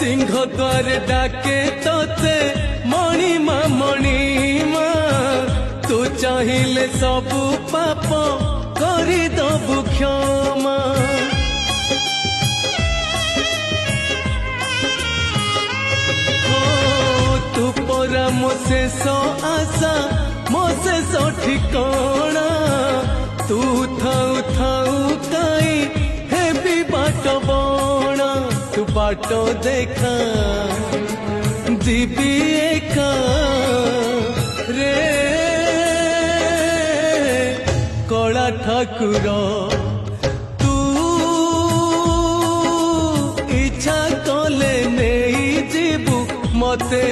सिंह द्वार डाके तोते मणिमा मणिमा तू चाहिले सबु पाप करी दबु क्षमा तू परा मो शेष आशा मो शेष ठिकाना तू थाऊ थाऊ काई हेबी बाट बणा तू बाट देखा जीवी एका रे कला ठाकुर तू इच्छा कले नहीं जीवु मते